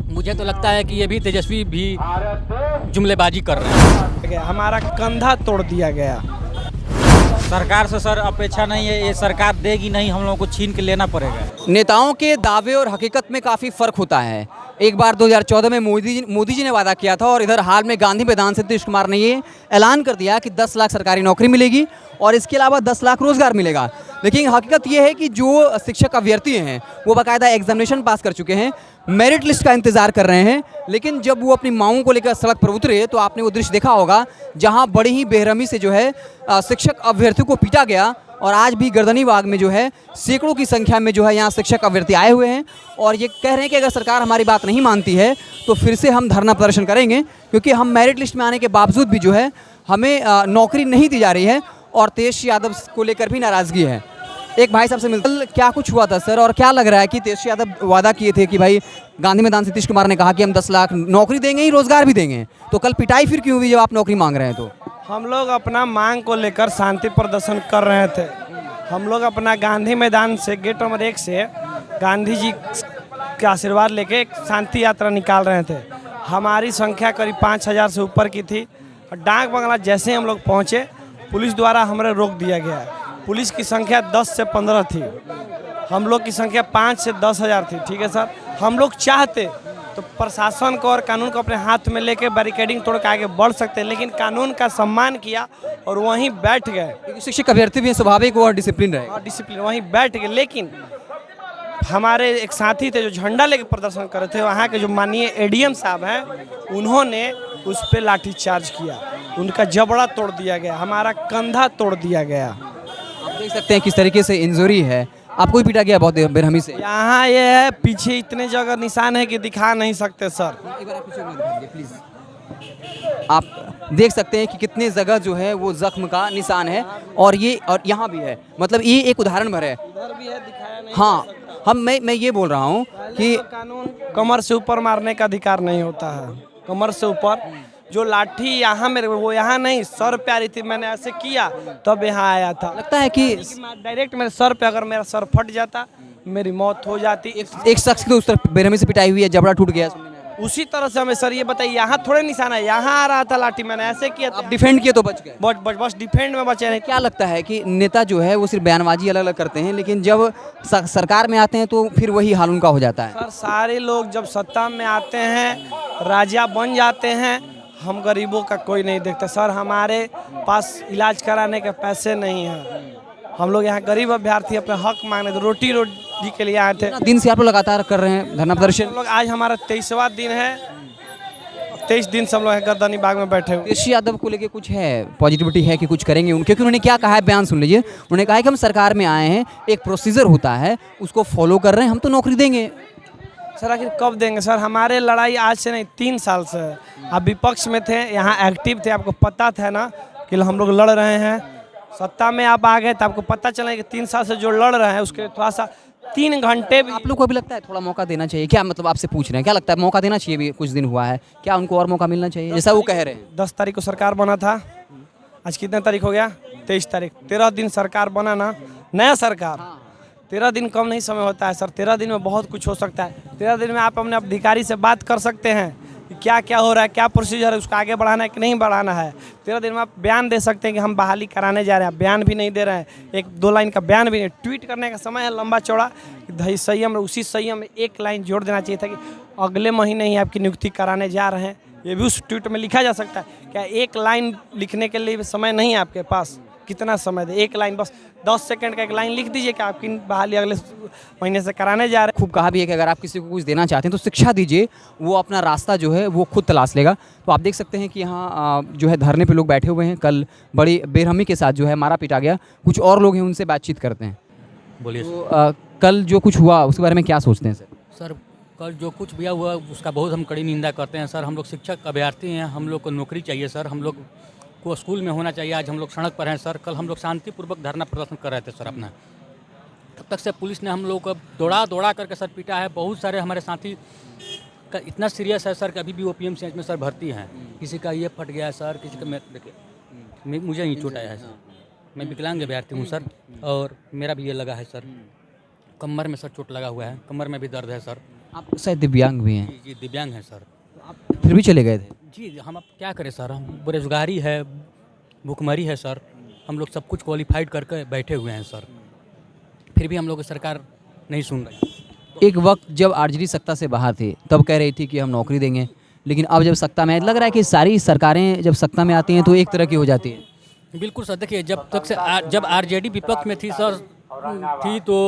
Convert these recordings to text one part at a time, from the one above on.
मुझे तो लगता है कि ये भी तेजस्वी भी जुमलेबाजी कर रहे हैं। हमारा कंधा तोड़ दिया गया। सरकार से सर अपेक्षा नहीं है, ये सरकार देगी नहीं, हम लोगों को छीन के लेना पड़ेगा। नेताओं के दावे और हकीकत में काफ़ी फ़र्क होता है। एक बार 2014 में मोदी जी ने वादा किया था और इधर हाल में गांधी मैदान से नीतीश कुमार ने ये ऐलान कर दिया कि 10 लाख सरकारी नौकरी मिलेगी और इसके अलावा 10 लाख रोज़गार मिलेगा। लेकिन हकीकत ये है कि जो शिक्षक अभ्यर्थी हैं वो बाकायदा एग्जामिनेशन पास कर चुके हैं, मेरिट लिस्ट का इंतज़ार कर रहे हैं, लेकिन जब वो अपनी मांगों को लेकर सड़क पर उतरे तो आपने वो दृश्य देखा होगा जहाँ बड़ी ही बेरहमी से जो है शिक्षक अभ्यर्थियों को पीटा गया। और आज भी गर्दनी बाग में जो है सैकड़ों की संख्या में जो है यहाँ शिक्षक अभ्यर्थी आए हुए हैं और ये कह रहे हैं कि अगर सरकार हमारी बात नहीं मानती है तो फिर से हम धरना प्रदर्शन करेंगे, क्योंकि हम मेरिट लिस्ट में आने के बावजूद भी जो है हमें नौकरी नहीं दी जा रही है और तेजस्वी यादव को लेकर भी नाराज़गी है। एक भाई साहब से मिलकर क्या कुछ हुआ था सर, और क्या लग रहा है कि तेजस्वी यादव वादा किए थे कि भाई गांधी मैदान से नीतीश कुमार ने कहा कि हम 10 लाख नौकरी देंगे ही, रोजगार भी देंगे, तो कल पिटाई फिर क्यों हुई जब आप नौकरी मांग रहे हैं? तो हम लोग अपना मांग को लेकर शांति प्रदर्शन कर रहे थे। हम लोग अपना गांधी मैदान से गेट नंबर 1 से गांधी जी का आशीर्वाद लेके एक शांति यात्रा निकाल रहे थे। हमारी संख्या करीब 5000 से ऊपर की थी और डाक बंगला जैसे हम लोग पहुँचे पुलिस द्वारा हमें रोक दिया गया। पुलिस की संख्या 10 से 15 थी, हम लोग की संख्या 5 से 10 हज़ार थी। ठीक है सर, हम लोग चाहते तो प्रशासन को और कानून को अपने हाथ में लेके बैरिकेडिंग तोड़ के आगे बढ़ सकते हैं, लेकिन कानून का सम्मान किया और वहीं बैठ गए। क्योंकि शिक्षक अभ्यर्थी भी स्वाभाविक और डिसिप्लिन रहे और डिसिप्लिन वहीं बैठ गए। लेकिन हमारे एक साथी थे जो झंडा लेके प्रदर्शन कर रहे थे, वहाँ के जो माननीय एडीएम साहब हैं, उन्होंने उस पर लाठीचार्ज किया, उनका जबड़ा तोड़ दिया गया, हमारा कंधा तोड़ दिया गया। आप देख सकते हैं किस तरीके से इंजरी है। आपको भी पीटा गया बहुत बेरहमी से? यहाँ ये है, पीछे इतने जगह निशान है कि दिखा नहीं सकते सर। एक बार आप पीछे मुड़ दिखाइए, प्लीज। आप देख सकते हैं कि कितने जगह जो है वो जख्म का निशान है और यहाँ भी है, मतलब ये एक उदाहरण भर है। इधर भी है, दिखाया नहीं। हाँ, मैं ये बोल रहा हूँ कि कानून कमर से ऊपर मारने का अधिकार नहीं होता है। कमर से ऊपर जो लाठी यहाँ मेरे वो यहाँ नहीं, सर पे आ रही थी, मैंने ऐसे किया तब यहाँ आया था। लगता है कि डायरेक्ट मेरे सर पे अगर मेरा सर फट जाता मेरी मौत हो जाती। एक शख्स की तो उस तरफ बेरहमी से पिटाई हुई है, जबड़ा टूट गया। उसी तरह से हमें सर ये बताइए, यहाँ थोड़े निशान है, यहाँ आ रहा था लाठी, मैंने ऐसे किया था। आप डिफेंड किए तो बच गए। बस डिफेंड में बचे नहीं। क्या लगता है कि नेता जो है वो सिर्फ बयानबाजी अलग अलग करते हैं, लेकिन जब सरकार में आते हैं तो फिर वही हाल उनका हो जाता है? सर सारे लोग जब सत्ता में आते हैं राजा बन जाते हैं, हम गरीबों का कोई नहीं देखता। सर हमारे पास इलाज कराने के पैसे नहीं हैं, हम लोग यहाँ गरीब अभ्यर्थी अपने हक मांगने थे, रोटी के लिए आए थे। दिन से आप लोग लगातार कर रहे हैं धरना प्रदर्शन? हम लोग आज हमारा 23वां दिन है, 23 दिन से हम लोग गर्दनी बाग में बैठे हुए। तेजस्वी यादव को लेके कुछ है पॉजिटिविटी है कि कुछ करेंगे उनके? क्योंकि उन्होंने क्या कहा है, बयान सुन लीजिए। उन्होंने कहा है कि हम सरकार में आए हैं, एक प्रोसीजर होता है उसको फॉलो कर रहे हैं, हम तो नौकरी देंगे। सर आखिर कब देंगे सर? हमारे लड़ाई आज से नहीं 3 साल से है। आप विपक्ष में थे, यहाँ एक्टिव थे, आपको पता था ना कि हम लोग लड़ रहे हैं। सत्ता में आप आ गए तो आपको पता चला कि 3 साल से जो लड़ रहे हैं उसके थोड़ा सा 3 घंटे भी। आप लोग को अभी लगता है थोड़ा मौका देना चाहिए क्या? मतलब आपसे पूछ रहे हैं, क्या लगता है मौका देना चाहिए? भी कुछ दिन हुआ है, क्या उनको और मौका मिलना चाहिए जैसा वो कह रहे हैं? 10 तारीख को सरकार बना था, आज कितने तारीख हो गया? 23 तारीख। 13 दिन सरकार बना ना, नया सरकार। 13 दिन कम नहीं समय होता है सर, 13 दिन में बहुत कुछ हो सकता है। 13 दिन में आप अपने अधिकारी से बात कर सकते हैं कि क्या क्या हो रहा है, क्या प्रोसीजर है, उसको आगे बढ़ाना है कि नहीं बढ़ाना है। 13 दिन में आप बयान दे सकते हैं कि हम बहाली कराने जा रहे हैं, बयान भी नहीं दे रहे हैं, 1-2 लाइन का बयान भी नहीं। ट्वीट करने का समय है लंबा चौड़ा, संयम, उसी संयम में 1 लाइन जोड़ देना चाहिए था कि अगले महीने ही आपकी नियुक्ति कराने जा रहे हैं, ये भी उस ट्वीट में लिखा जा सकता है। क्या 1 लाइन लिखने के लिए समय नहीं है आपके पास? कितना समय दे? 1 लाइन, बस 10 सेकंड का 1 लाइन लिख दीजिए कि आपकी बहाली अगले महीने से कराने जा रहे हैं। खूब कहा भी है कि अगर आप किसी को कुछ देना चाहते हैं तो शिक्षा दीजिए, वो अपना रास्ता जो है वो खुद तलाश लेगा। तो आप देख सकते हैं कि यहाँ जो है धरने पे लोग बैठे हुए हैं। कल बड़ी बेरहमी के साथ जो है मारा पीटा गया। कुछ और लोग हैं, उनसे बातचीत करते हैं। बोलिए तो कल जो कुछ हुआ उसके बारे में क्या सोचते हैं सर? सर, कल जो कुछ भी हुआ उसका बहुत हम कड़ी निंदा करते हैं सर। हम लोग शिक्षक अभ्यर्थी हैं, हम लोग को नौकरी चाहिए सर, हम लोग को स्कूल में होना चाहिए। आज हम लोग सड़क पर हैं सर, कल हम लोग शांतिपूर्वक धरना प्रदर्शन कर रहे थे सर अपना, तब तक से पुलिस ने हम लोग को दौड़ा करके सर पीटा है। बहुत सारे हमारे साथी का इतना सीरियस है सर कि अभी भी वो PMCH में सर भर्ती हैं। किसी का ये फट गया है सर, किसी का देखिए मुझे ही चोट आया है सर, मैं विकलांग अभ्यर्थी हूँ सर, और मेरा भी ये लगा है सर, कमर में सर चोट लगा हुआ है, कमर में भी दर्द है सर। आप शायद दिव्यांग भी हैं, जी दिव्यांग हैं सर। आप फिर भी चले गए थे। जी हम अब क्या करें सर, हम बेरोजगारी है, भुखमरी है सर, हम लोग सब कुछ क्वालिफाइड करके बैठे हुए हैं सर, फिर भी हम लोग की सरकार नहीं सुन रही। एक वक्त जब आरजेडी सत्ता से बाहर थे तब कह रही थी कि हम नौकरी देंगे, लेकिन अब जब सत्ता में लग रहा है कि सारी सरकारें जब सत्ता में आती हैं तो एक तरह की हो जाती है। बिल्कुल सर, देखिए जब तक से जब आरजेडी विपक्ष में थी सर, थी तो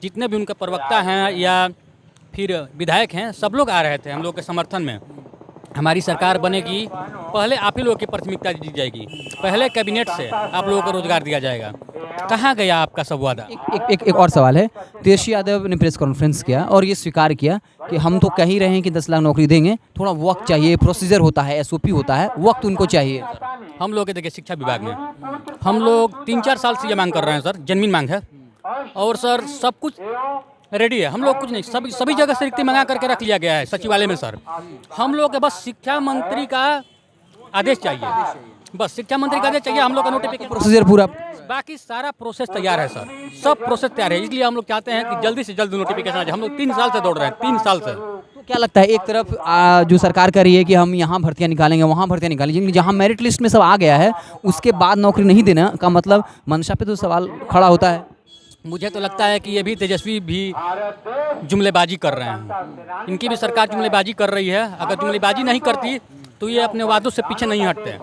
जितने भी उनके प्रवक्ता हैं या फिर विधायक हैं सब लोग आ रहे थे हम लोग के समर्थन में। हमारी सरकार बनेगी, पहले आप ही लोगों की प्राथमिकता दी जाएगी, पहले कैबिनेट से आप लोगों को रोजगार दिया जाएगा। कहाँ गया आपका सब वादा? एक और सवाल है। तेजस्वी यादव ने प्रेस कॉन्फ्रेंस किया और ये स्वीकार किया कि हम तो कह ही रहे हैं कि 10 लाख नौकरी देंगे, थोड़ा वक्त चाहिए, प्रोसीजर होता है, एसओपी होता है, वक्त उनको चाहिए। हम लोग के देखिए शिक्षा विभाग में हम लोग 3-4 साल से ये मांग कर रहे हैं सर, जेन्युइन मांग है, और सर सब कुछ रेडी है। हम लोग कुछ नहीं, सभी जगह से रिक्ति मंगा करके रख लिया गया है सचिवालय में सर। हम लोग के बस शिक्षा मंत्री का आदेश चाहिए, बस शिक्षा मंत्री का आदेश चाहिए, हम लोग का नोटिफिकेशन, प्रोसीजर पूरा, बाकी सारा प्रोसेस तैयार है सर, सब प्रोसेस तैयार है। इसलिए हम लोग चाहते हैं कि जल्दी से जल्द नोटिफिकेशन आ जाए। हम लोग 3 साल से दौड़ रहे हैं, 3 साल से। तो क्या लगता है, एक तरफ जो सरकार कर रही है कि हम यहाँ भर्तियाँ निकालेंगे, वहाँ भर्तियाँ निकालेंगे, जहाँ मेरिट लिस्ट में सब आ गया है उसके बाद नौकरी नहीं देना का मतलब मंशा पे तो सवाल खड़ा होता है। मुझे तो लगता है कि ये भी तेजस्वी भी जुमलेबाजी कर रहे हैं, इनकी भी सरकार जुमलेबाजी कर रही है। अगर जुमलेबाजी नहीं करती तो ये अपने वादों से पीछे नहीं हटते।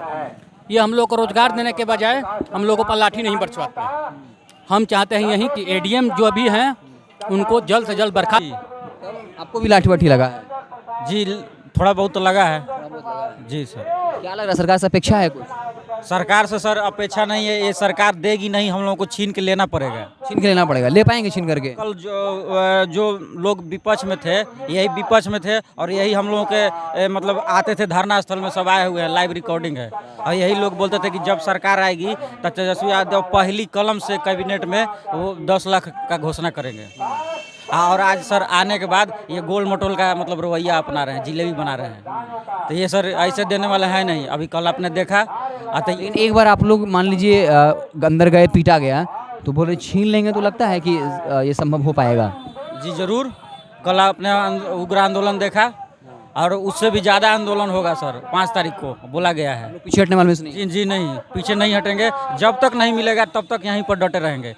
ये हम लोग को रोजगार देने के बजाय हम लोगों पर लाठी नहीं बरसवाते। हम चाहते हैं यही कि एडीएम जो अभी हैं उनको जल्द से जल्द बर्खा। आपको भी लाठी वाठी लगा है? जी थोड़ा बहुत तो लगा है जी सर। क्या लग रहा है, सरकार से अपेक्षा है कुछ? सरकार से सर अपेक्षा नहीं है, ये सरकार देगी नहीं, हम लोगों को छीन के लेना पड़ेगा। छीन के लेना पड़ेगा, ले पाएंगे छीन करके? कल जो लोग विपक्ष में थे यही विपक्ष में थे और यही हम लोगों के मतलब आते थे धरना स्थल में, सब आए हुए हैं, लाइव रिकॉर्डिंग है। और यही लोग बोलते थे कि जब सरकार आएगी तो तेजस्वी यादव पहली कलम से कैबिनेट में वो 10 लाख का घोषणा करेंगे। और आज सर आने के बाद ये गोल मटोल का मतलब रवैया अपना रहे हैं, जिलेबी बना रहे हैं। तो ये सर ऐसे देने वाले हैं नहीं। अभी कल आपने देखा लेकिन एक बार आप लोग मान लीजिए अंदर गए, पीटा गया, तो बोले छीन लेंगे, तो लगता है कि ये संभव हो पाएगा? जी जरूर। कल आपने उग्र आंदोलन देखा और उससे भी ज़्यादा आंदोलन होगा सर 5 तारीख को बोला गया है। पीछे हटने वाले में से नहीं? जी नहीं, पीछे नहीं हटेंगे, जब तक नहीं मिलेगा तब तक यहीं पर डटे रहेंगे।